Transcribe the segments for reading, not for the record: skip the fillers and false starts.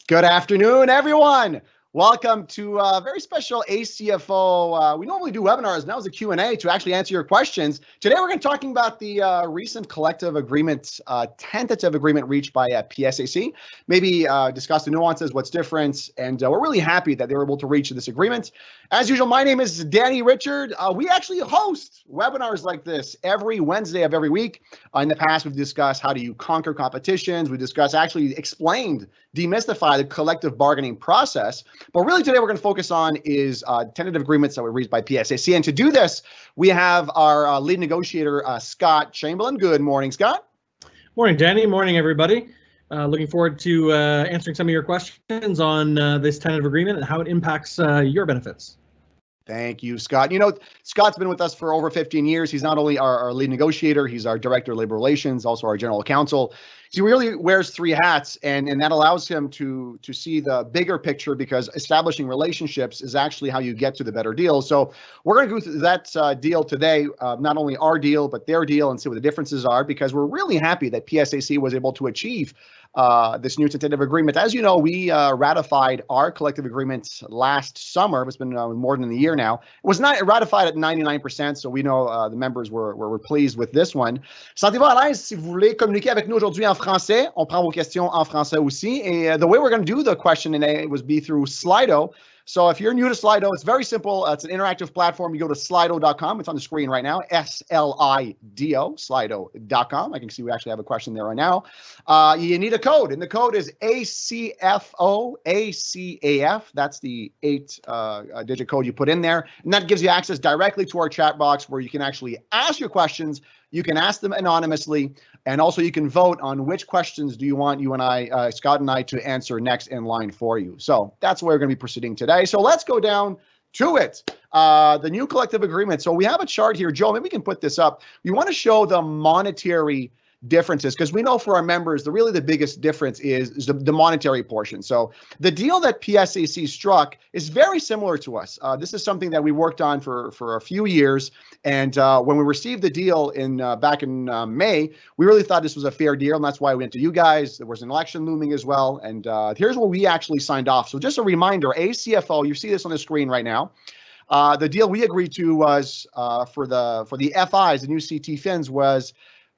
Good afternoon, everyone. Welcome to a very special ACFO. We normally do webinars. Now is a Q&A to actually answer your questions. Today, we're going to be talking about the recent collective agreement, tentative agreement reached by PSAC. Maybe discuss the nuances, what's different, and we're really happy that they were able to reach this agreement. As usual, my name is Danny Richard. We actually host webinars like this every Wednesday of every week. In the past, we've discussed how do you conquer competitions. We discussed, actually explained, demystify the collective bargaining process. But really today we're going to focus on is tentative agreements that were reached by PSAC. And to do this, we have our lead negotiator, Scott Chamberlain. Good morning, Scott. Morning, Danny. Morning, everybody. Looking forward to answering some of your questions on this tentative agreement and how it impacts your benefits. Thank you, Scott. You know, Scott's been with us for over 15 years. He's not only our lead negotiator, he's our director of labor relations, also our general counsel. He really wears three hats, and that allows him to see the bigger picture, because establishing relationships is actually how you get to the better deal. So we're going to go through that deal today, not only our deal, but their deal, and see what the differences are, because we're really happy that PSAC was able to achieve this new tentative agreement. As you know, we ratified our collective agreement last summer. It's been more than a year now. It was not ratified at 99%, so we know the members were pleased with this one. Sentez-vous à l'aise si vous voulez communiquer avec nous aujourd'hui en français. On prend vos questions en français aussi. Et the way we're going to do the question and A was be through Slido. So if you're new to Slido, it's very simple. It's an interactive platform. You go to slido.com. It's on the screen right now. S-L-I-D-O, slido.com. I can see we actually have a question there right now. You need a code, and the code is ACFO-ACAF. That's the 8-digit code you put in there, and that gives you access directly to our chat box where you can actually ask your questions. You can ask them anonymously, and also you can vote on which questions do you want you and I, Scott and I, to answer next in line for you. So that's where we're going to be proceeding today. So let's go down to it. The new collective agreement. So we have a chart here. Joe, maybe we can put this up. We want to show the monetary differences, because we know for our members, the biggest difference is the monetary portion. So the deal that PSAC struck is very similar to us. This is something that we worked on for a few years. And when we received the deal back in May, we really thought this was a fair deal. And that's why we went to you guys. There was an election looming as well. And here's what we actually signed off. So just a reminder, ACFO, you see this on the screen right now. The deal we agreed to was for the FIs, the new CT fins, was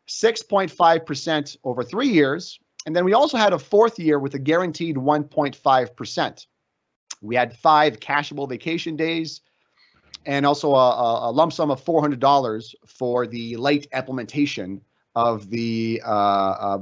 6.5% over 3 years. And then we also had a fourth year with a guaranteed 1.5%. We had 5 cashable vacation days and also a lump sum of $400 for the late implementation of the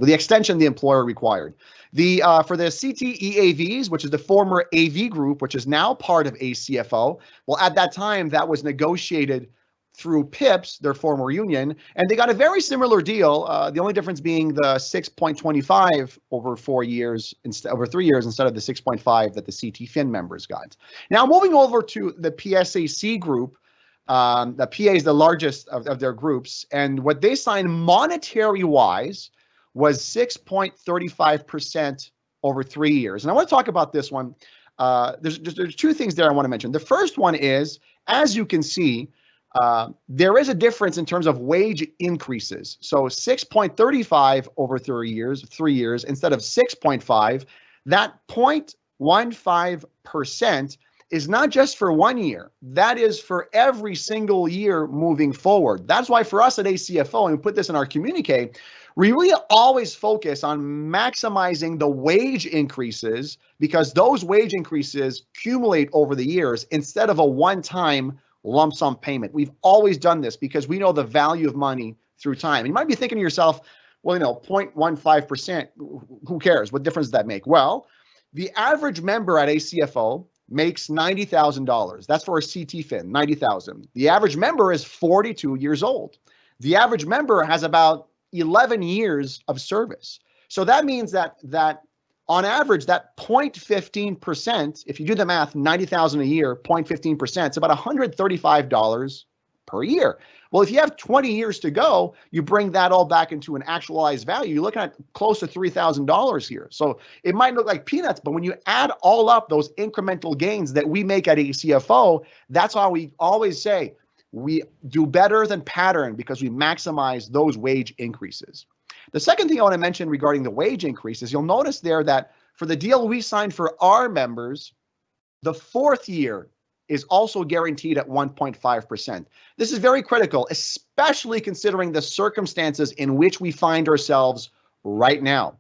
extension the employer required. For the CTEAVs, which is the former AV group, which is now part of ACFO, well, at that time, that was negotiated through PIPS, their former union, and they got a very similar deal. The only difference being the 6.25 over 4 years over 3 years instead of the 6.5 that the CT Fin members got. Now moving over to the PSAC group, the PA is the largest of their groups, and what they signed monetary wise was 6.35% over 3 years. And I want to talk about this one. There's two things there I want to mention. The first one is, as you can see, there is a difference in terms of wage increases. So 6.35 over 3 years instead of 6.5. That 0.15% is not just for 1 year. That is for every single year moving forward. That's why for us at ACFO, and we put this in our communique, we really always focus on maximizing the wage increases, because those wage increases accumulate over the years instead of a one-time lump sum payment. We've always done this because we know the value of money through time. And you might be thinking to yourself, well, 0.15%, who cares? What difference does that make? Well, the average member at ACFO makes $90,000. That's for a CT Fin, $90,000. The average member is 42 years old. The average member has about 11 years of service. So that means that on average, that 0.15%, if you do the math, 90,000 a year, 0.15%, it's about $135 per year. Well, if you have 20 years to go, you bring that all back into an actualized value, you're looking at close to $3,000 here. So it might look like peanuts, but when you add all up those incremental gains that we make at ACFO, that's why we always say we do better than pattern, because we maximize those wage increases. The second thing I want to mention regarding the wage increases, you'll notice there that for the deal we signed for our members, the 4th year is also guaranteed at 1.5%. This is very critical, especially considering the circumstances in which we find ourselves right now.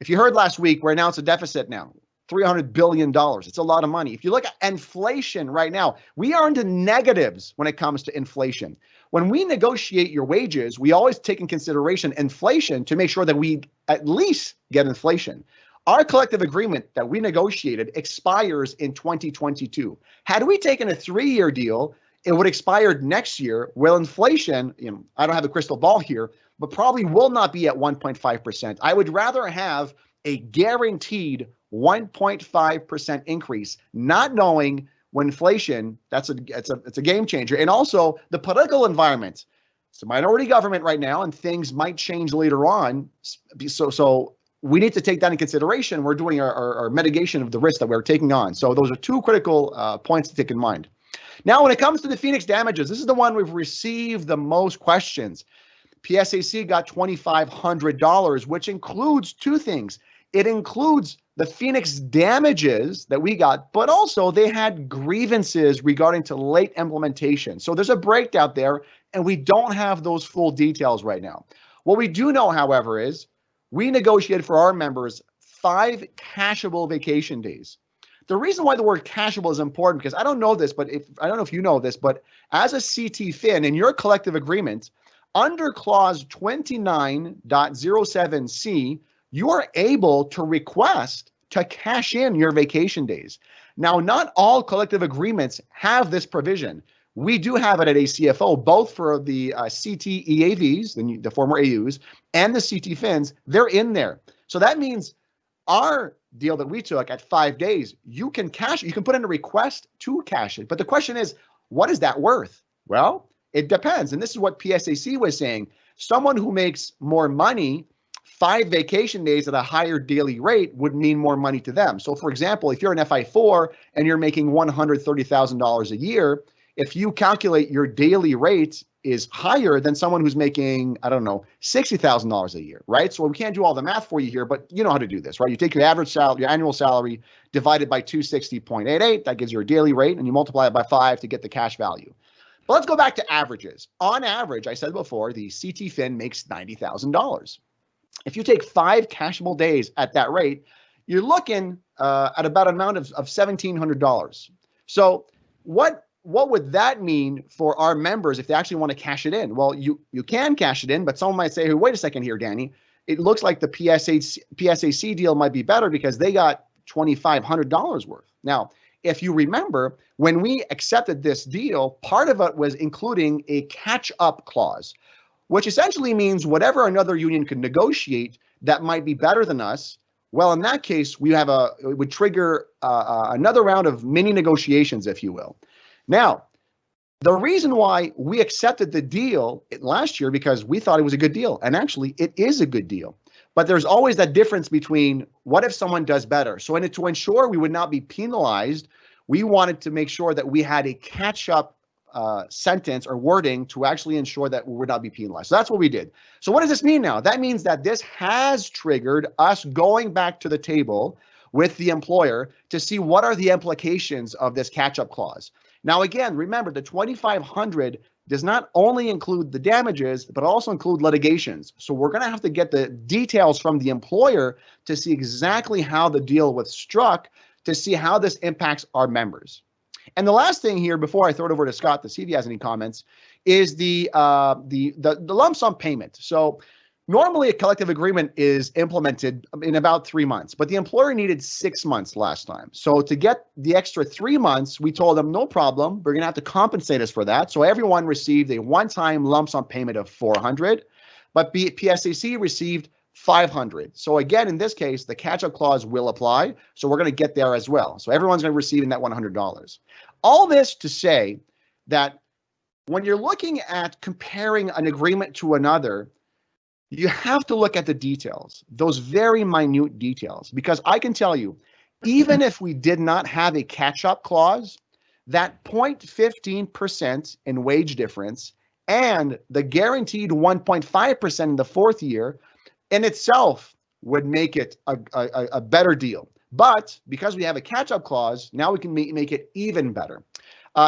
If you heard last week, we're announced a deficit now, $300 billion. It's a lot of money. If you look at inflation right now, we are into negatives when it comes to inflation. When we negotiate your wages, we always take in consideration inflation to make sure that we at least get inflation. Our collective agreement that we negotiated expires in 2022. Had we taken a 3-year deal, it would expire next year. Well, inflation, I don't have a crystal ball here, but probably will not be at 1.5%. I would rather have a guaranteed 1.5% increase, not knowing when inflation, it's a game changer. And also the political environment. It's a minority government right now, and things might change later on. So we need to take that in consideration. We're doing our mitigation of the risk that we're taking on. So those are 2 critical points to take in mind. Now, when it comes to the Phoenix damages, this is the one we've received the most questions. PSAC got $2,500, which includes 2 things. It includes the Phoenix damages that we got, but also they had grievances regarding to late implementation. So there's a breakdown there, and we don't have those full details right now. What we do know, however, is we negotiated for our members 5 cashable vacation days. The reason why the word cashable is important, because I don't know this, but I don't know if you know this, but as a CT fin in your collective agreement, under clause 29.07c, you are able to request to cash in your vacation days. Now, not all collective agreements have this provision. We do have it at ACFO, both for the CT EAVs, the former AUs, and the CT fins. They're in there. So that means our deal that we took at 5 days, you can cash it. You can put in a request to cash it. But the question is, what is that worth? Well, it depends. And this is what PSAC was saying. Someone who makes more money, 5 vacation days at a higher daily rate would mean more money to them. So for example, if you're an FI4 and you're making $130,000 a year, if you calculate your daily rate is higher than someone who's making, I don't know, $60,000 a year, right? So we can't do all the math for you here, but you know how to do this, right? You take your average salary, your annual salary divided by 260.88, that gives you your daily rate, and you multiply it by 5 to get the cash value. But let's go back to averages. On average, I said before, the CT fin makes $90,000. If you take 5 cashable days at that rate, you're looking at about an amount of $1,700. So what would that mean for our members if they actually want to cash it in? Well, you can cash it in, but someone might say, hey, wait a second here, Danny. It looks like the PSAC deal might be better because they got $2,500 worth. Now, if you remember, when we accepted this deal, part of it was including a catch-up clause, which essentially means whatever another union could negotiate that might be better than us. Well, in that case, it would trigger another round of mini negotiations, if you will. Now, the reason why we accepted the deal last year, because we thought it was a good deal, and actually it is a good deal, but there's always that difference between what if someone does better. So to ensure we would not be penalized, we wanted to make sure that we had a catch-up sentence or wording to actually ensure that we would not be penalized. So that's what we did. So what does this mean now? That means that this has triggered us going back to the table with the employer to see what are the implications of this catch-up clause. Now, again, remember the $2,500 does not only include the damages, but also include litigations. So we're going to have to get the details from the employer to see exactly how the deal was struck, to see how this impacts our members. And the last thing here, before I throw it over to Scott to see if he has any comments, is the lump sum payment. So normally a collective agreement is implemented in about 3 months, but the employer needed 6 months last time. So to get the extra 3 months, we told them, no problem, we're going to have to compensate us for that. So everyone received a one-time lump sum payment of $400, but PSAC received $500. So again, in this case, the catch-up clause will apply. So we're going to get there as well. So everyone's going to receive in that $100. All this to say that when you're looking at comparing an agreement to another, you have to look at the details, those very minute details, because I can tell you, even if we did not have a catch-up clause, that 0.15% in wage difference and the guaranteed 1.5% in the 4th year in itself would make it a better deal. But because we have a catch-up clause, now we can make it even better.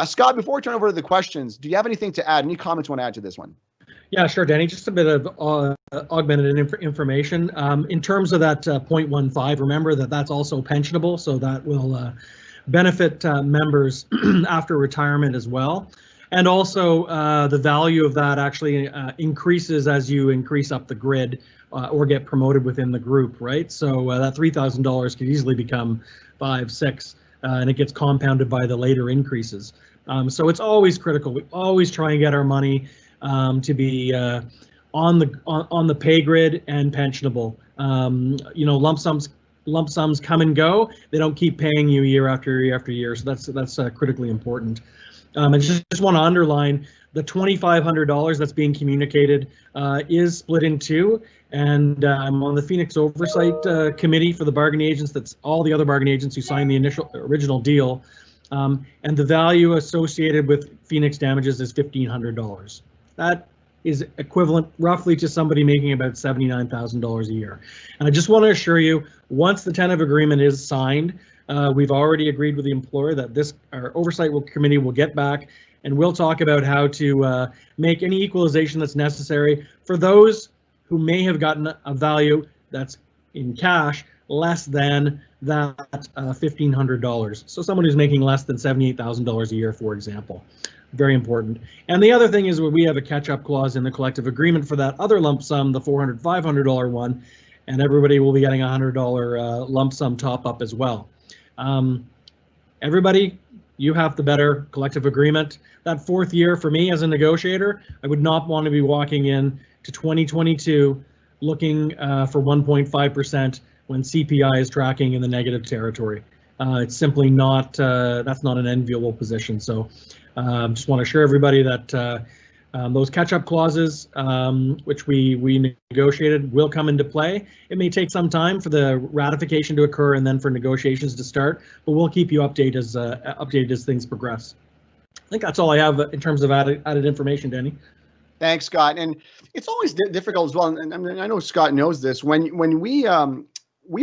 Scott, before we turn over to the questions, do you have anything to add? Any comments you want to add to this one? Yeah, sure, Danny. Just a bit of augmented information. In terms of that 0.15, remember that that's also pensionable, so that will benefit members after retirement as well. And also the value of that actually increases as you increase up the grid or get promoted within the group, right? So that $3,000 could easily become $5,000, $6,000, and it gets compounded by the later increases. So it's always critical. We always try and get our money to be on the pay grid and pensionable. You know, lump sums come and go. They don't keep paying you year after year after year. So that's critically important. And just want to underline the $2,500 that's being communicated is split in two. And I'm on the Phoenix Oversight Committee for the bargaining agents. That's all the other bargaining agents who signed the original deal. And the value associated with Phoenix damages is $1,500. That is equivalent roughly to somebody making about $79,000 a year. And I just want to assure you, once the tentative agreement is signed, we've already agreed with the employer that our oversight committee will get back and we'll talk about how to make any equalization that's necessary for those who may have gotten a value that's in cash less than that $1,500. So someone who's making less than $78,000 a year, for example. Very important. And the other thing is we have a catch-up clause in the collective agreement for that other lump sum, the $400, $500 one, and everybody will be getting a $100 lump sum top up as well. Everybody, you have the better collective agreement. That fourth year for me as a negotiator, I would not want to be walking in to 2022 looking for 1.5% when CPI is tracking in the negative territory. It's simply not, that's not an enviable position. So just want to assure everybody that those catch-up clauses, which we negotiated, will come into play. It may take some time for the ratification to occur and then for negotiations to start, but we'll keep you updated as things progress. I think that's all I have in terms of added information, Danny. Thanks, Scott. And it's always difficult as well. And I know Scott knows this. When we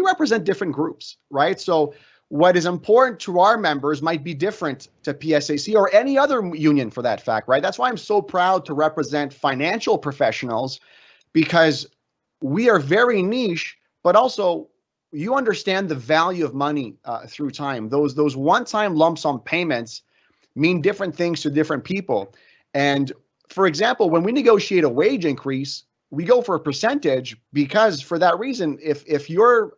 represent different groups, right? So what is important to our members might be different to PSAC or any other union for that fact, right? That's why I'm so proud to represent financial professionals, because we are very niche, but also you understand the value of money through time. Those one-time lump sum payments mean different things to different people. And for example, when we negotiate a wage increase, we go for a percentage because for that reason, if you're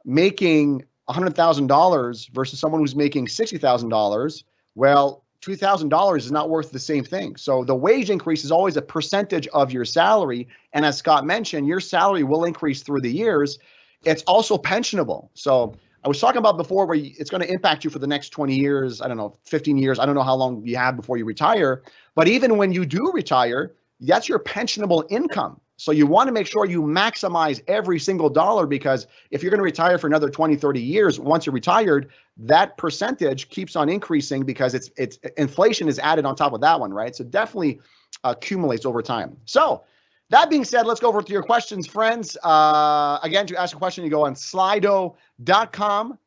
making $100,000 versus someone who's making $60,000, well, $2,000 is not worth the same thing. So the wage increase is always a percentage of your salary. And as Scott mentioned, your salary will increase through the years. It's also pensionable. So I was talking about before where it's going to impact you for the next 20 years, I don't know, 15 years. I don't know how long you have before you retire. But even when you do retire, that's your pensionable income. So you want to make sure you maximize every single dollar, because if you're going to retire for another 20, 30 years, once you're retired, that percentage keeps on increasing because it's inflation is added on top of that one, right? So definitely accumulates over time. So that being said, let's go over to your questions, friends. Again, to ask a question, you go on slido.com.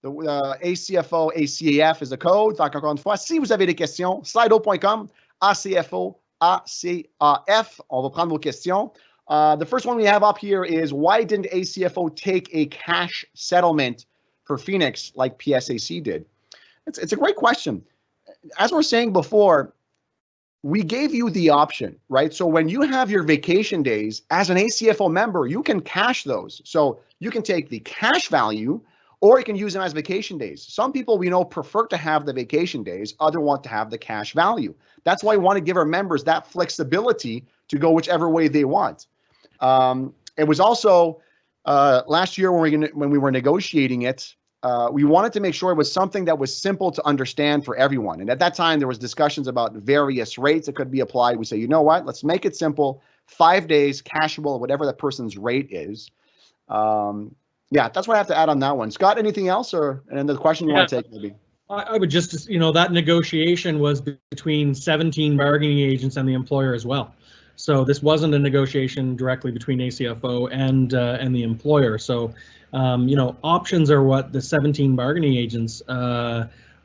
The ACFO-ACAF is the code. Donc, encore une fois, si vous avez des questions, slido.com, ACFO-ACAF. On va prendre vos questions. The first one we have up here is, why didn't ACFO take a cash settlement for Phoenix like PSAC did? It's a great question. As we're saying before, we gave you the option, right? So when you have your vacation days as an ACFO member, you can cash those. So you can take the cash value or you can use them as vacation days. Some people we know prefer to have the vacation days, others want to have the cash value. That's why we want to give our members that flexibility to go whichever way they want. It was also last year when we were negotiating it, we wanted to make sure it was something that was simple to understand for everyone. And at that time, there was discussions about various rates that could be applied. We say, you know what, let's make it simple, 5 days, cashable, whatever the person's rate is. Yeah, that's what I have to add on that one. Scott, anything else or another question you want to take maybe? I would just, that negotiation was between 17 bargaining agents and the employer as well. So this wasn't a negotiation directly between ACFO and the employer. So options are what the 17 bargaining agents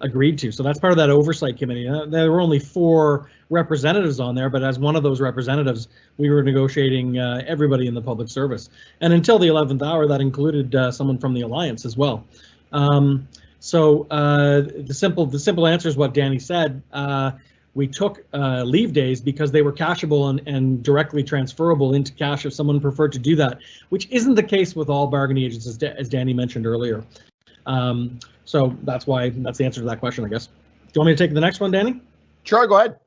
agreed to. So that's part of that oversight committee. There were only 4 representatives on there, but as one of those representatives, we were negotiating everybody in the public service. And until the 11th hour, that included someone from the Alliance as well. So the simple answer is what Danny said. We took leave days because they were cashable and directly transferable into cash if someone preferred to do that, which isn't the case with all bargaining agents, as Danny mentioned earlier. So that's the answer to that question, I guess. Do you want me to take the next one, Danny? Sure, go ahead.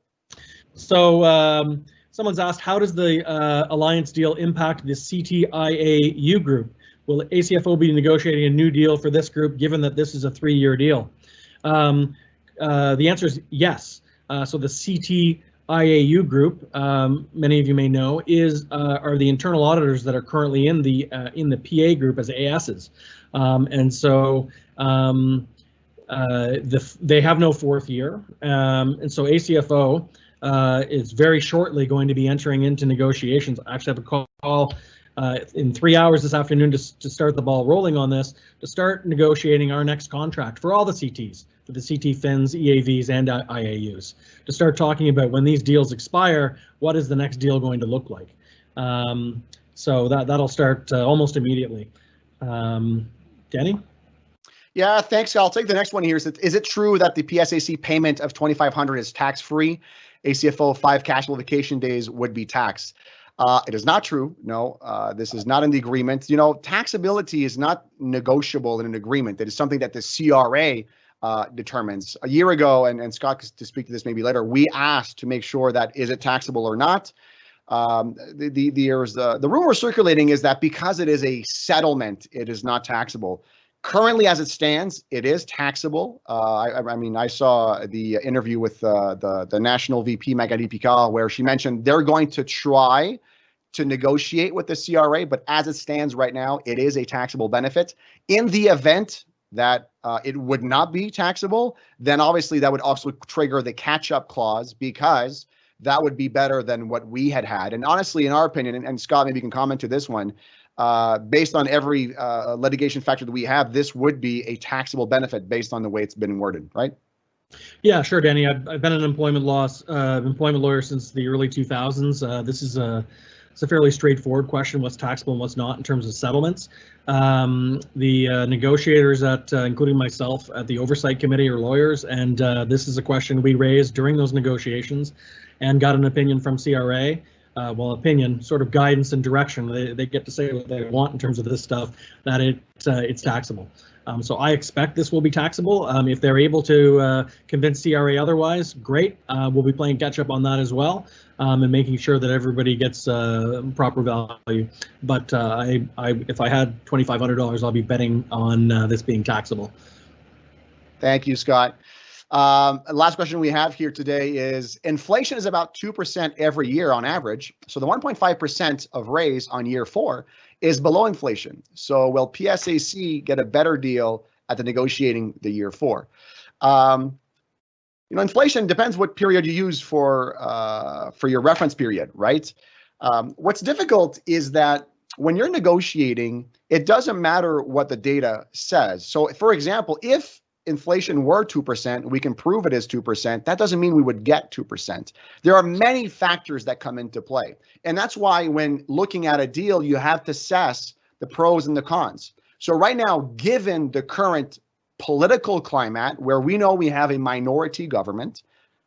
So someone's asked, how does the Alliance deal impact the CTIAU group? Will ACFO be negotiating a new deal for this group, given that this is a 3-year deal? The answer is yes. So the CTIAU group, many of you may know, are the internal auditors that are currently in the PA group as ASs, and so they have no 4th year, and so ACFO is very shortly going to be entering into negotiations. I actually have a call in 3 hours this afternoon to start the ball rolling on this, to start negotiating our next contract for all the CTs, for the CT FINs, EAVs, and IAUs, to start talking about when these deals expire, what is the next deal going to look like? So that'll start almost immediately. Danny? Yeah, thanks. I'll take the next one here. Is it true that the PSAC payment of $2,500 is tax-free? ACFO 5 cashable vacation days would be taxed. It is not true. No, this is not in the agreement. Taxability is not negotiable in an agreement. It is something that the CRA determines. A year ago, and Scott, to speak to this maybe later, we asked to make sure that is it taxable or not. The rumor circulating is that because it is a settlement, it is not taxable. Currently, as it stands, it is taxable. I mean, I saw the interview with the National VP, Magali Picard, where she mentioned they're going to try to negotiate with the CRA, but as it stands right now, it is a taxable benefit. In the event that it would not be taxable, then obviously that would also trigger the catch-up clause, because that would be better than what we had. And honestly, in our opinion, and Scott, maybe you can comment to this one, based on every litigation factor that we have, this would be a taxable benefit based on the way it's been worded, right? Yeah, sure, Danny. I've been an employment lawyer since the early 2000s. This is it's a fairly straightforward question: what's taxable and what's not in terms of settlements. The negotiators including myself at the oversight committee, are lawyers, and this is a question we raised during those negotiations, and got an opinion from CRA. Opinion, sort of guidance and direction. They get to say what they want in terms of this stuff, that it's taxable. So I expect this will be taxable. If they're able to convince CRA otherwise, great. We'll be playing catch up on that as well, and making sure that everybody gets proper value. But if I had $2,500, I'll be betting on this being taxable. Thank you, Scott. Last question we have here today is, inflation is about 2% every year on average. So the 1.5% of raise on year 4 is below inflation. So will PSAC get a better deal at the negotiating the year 4? Inflation depends what period you use for your reference period, right? What's difficult is that when you're negotiating, it doesn't matter what the data says. So for example, if inflation were 2%, we can prove it is 2%, that doesn't mean we would get 2%. There are many factors that come into play. And that's why when looking at a deal, you have to assess the pros and the cons. So right now, given the current political climate, where we know we have a minority government,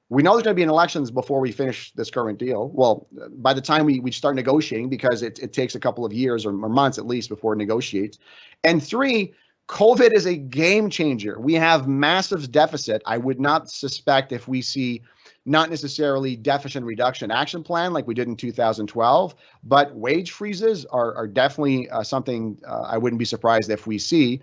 we know there's going to be an elections before we finish this current deal. Well, by the time we start negotiating, because it takes a couple of years or months at least before it negotiates. And 3, COVID is a game changer. We have massive deficit. I would not suspect if we see not necessarily deficit reduction action plan like we did in 2012, but wage freezes are definitely something I wouldn't be surprised if we see.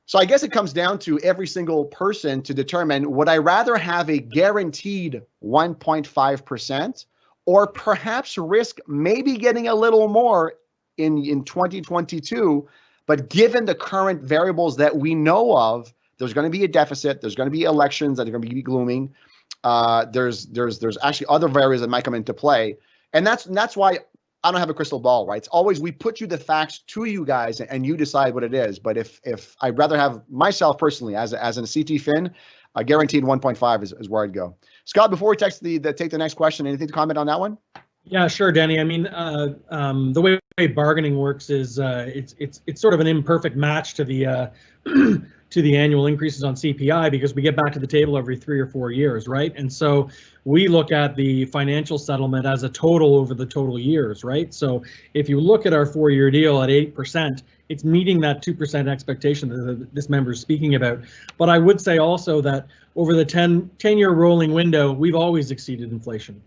So I guess it comes down to every single person to determine, would I rather have a guaranteed 1.5% or perhaps risk maybe getting a little more in 2022? But given the current variables that we know of, there's going to be a deficit. There's going to be elections that are going to be glooming. There's actually other variables that might come into play. And that's why I don't have a crystal ball, right? It's always we put you the facts to you guys and you decide what it is. But if I'd rather have myself personally as an CT Fin, guaranteed 1.5 is where I'd go. Scott, before we take the next question, anything to comment on that one? Yeah, sure, Danny. I mean, the way bargaining works is it's sort of an imperfect match to the to the annual increases on CPI, because we get back to the table every 3 or 4 years, right? And so we look at the financial settlement as a total over the total years, right? So if you look at our 4-year deal at 8%, it's meeting that 2% expectation that this member is speaking about. But I would say also that over the 10-year rolling window, we've always exceeded inflation,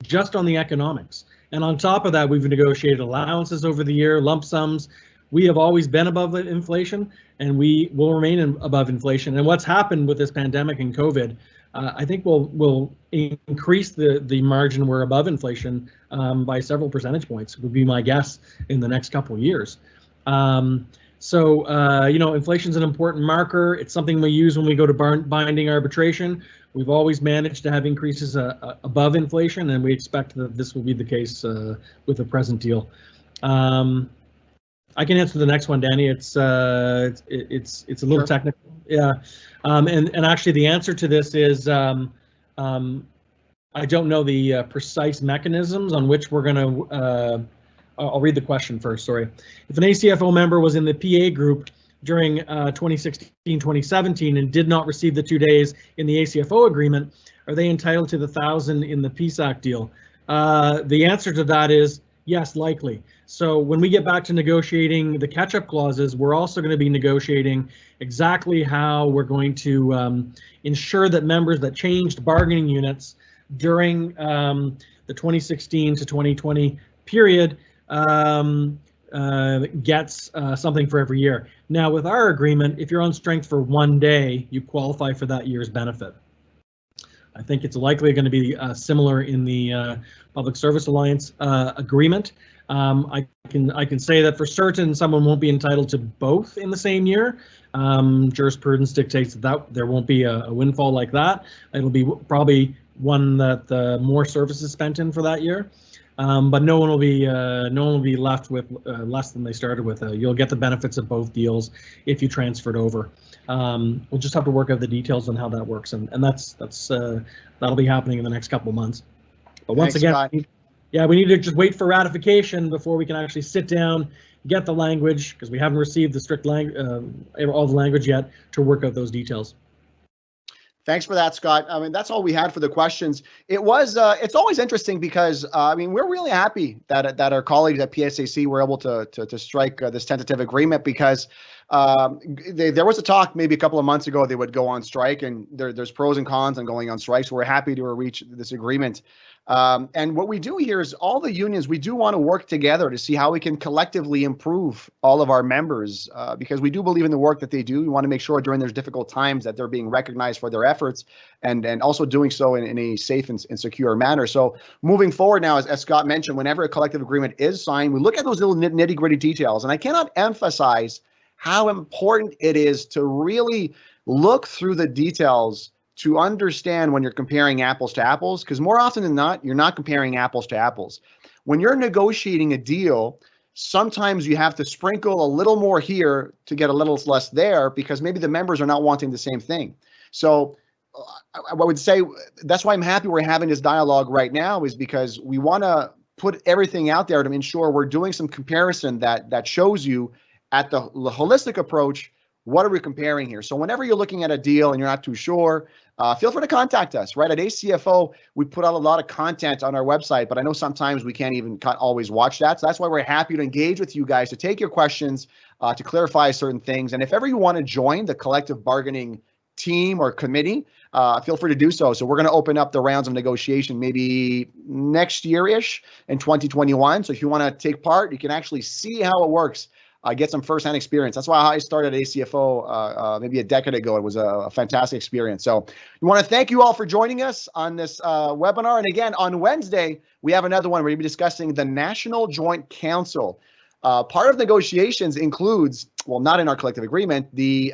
just on the economics. And on top of that, we've negotiated allowances over the year, lump sums. We have always been above inflation, and we will remain above inflation. And what's happened with this pandemic and COVID, I think will increase the margin we're above inflation by several percentage points, would be my guess, in the next couple of years. Inflation is an important marker. It's something we use when we go to binding arbitration. We've always managed to have increases above inflation, and we expect that this will be the case with the present deal. I can answer the next one, Danny. It's a little technical. Yeah, and actually the answer to this is I don't know the precise mechanisms on which we're going to. I'll read the question first. Sorry. If an ACFO member was in the PA group during 2016-2017 and did not receive the 2 days in the ACFO agreement, are they entitled to the 1,000 in the PSAC deal? The answer to that is yes, likely. So when we get back to negotiating the catch-up clauses, we're also going to be negotiating exactly how we're going to ensure that members that changed bargaining units during the 2016 to 2020 period gets something for every year. Now, with our agreement, if you're on strength for 1 day, you qualify for that year's benefit. I think it's likely going to be similar in the Public Service Alliance agreement. I can say that for certain someone won't be entitled to both in the same year. Jurisprudence dictates that there won't be a windfall like that. It'll be probably one that more service is spent in for that year. But no one will be left with less than they started with. You'll get the benefits of both deals if you transferred over. We'll just have to work out the details on how that works, and that'll be happening in the next couple of months. But once again, we need to just wait for ratification before we can actually sit down, get the language, because we haven't received the strict all the language yet to work out those details. Thanks for that, Scott. I mean, that's all we had for the questions. It's always interesting because, we're really happy that our colleagues at PSAC were able to strike this tentative agreement, because there was a talk maybe a couple of months ago they would go on strike, and there's pros and cons on going on strike. So we're happy to reach this agreement. And what we do here is all the unions, we do want to work together to see how we can collectively improve all of our members, because we do believe in the work that they do. We want to make sure during those difficult times that they're being recognized for their efforts, and also doing so in a safe and secure manner. So moving forward now, as Scott mentioned, whenever a collective agreement is signed, we look at those little nitty-gritty details. And I cannot emphasize how important it is to really look through the details to understand when you're comparing apples to apples, because more often than not, you're not comparing apples to apples. When you're negotiating a deal, sometimes you have to sprinkle a little more here to get a little less there, because maybe the members are not wanting the same thing. So I would say that's why I'm happy we're having this dialogue right now, is because we want to put everything out there to ensure we're doing some comparison that shows you at the holistic approach, what are we comparing here? So whenever you're looking at a deal and you're not too sure, feel free to contact us, right? At ACFO, we put out a lot of content on our website, but I know sometimes we can't always watch that. So that's why we're happy to engage with you guys, to take your questions, to clarify certain things. And if ever you want to join the collective bargaining team or committee, feel free to do so. So we're going to open up the rounds of negotiation maybe next year-ish in 2021. So if you want to take part, you can actually see how it works. Get some firsthand experience. That's why I started ACFO maybe a decade ago. It was a fantastic experience. So we want to thank you all for joining us on this webinar. And again, on Wednesday, we have another one. We're going to be discussing the National Joint Council. Part of negotiations includes, well, not in our collective agreement, the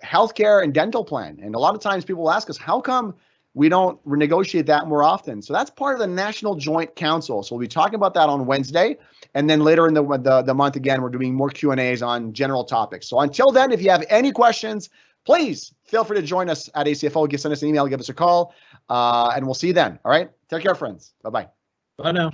healthcare and dental plan. And a lot of times people ask us, how come we don't renegotiate that more often. So that's part of the National Joint Council. So we'll be talking about that on Wednesday. And then later in the month, again, we're doing more Q&As on general topics. So until then, if you have any questions, please feel free to join us at ACFO. Send us an email, give us a call, and we'll see you then. All right. Take care, friends. Bye-bye. Bye now.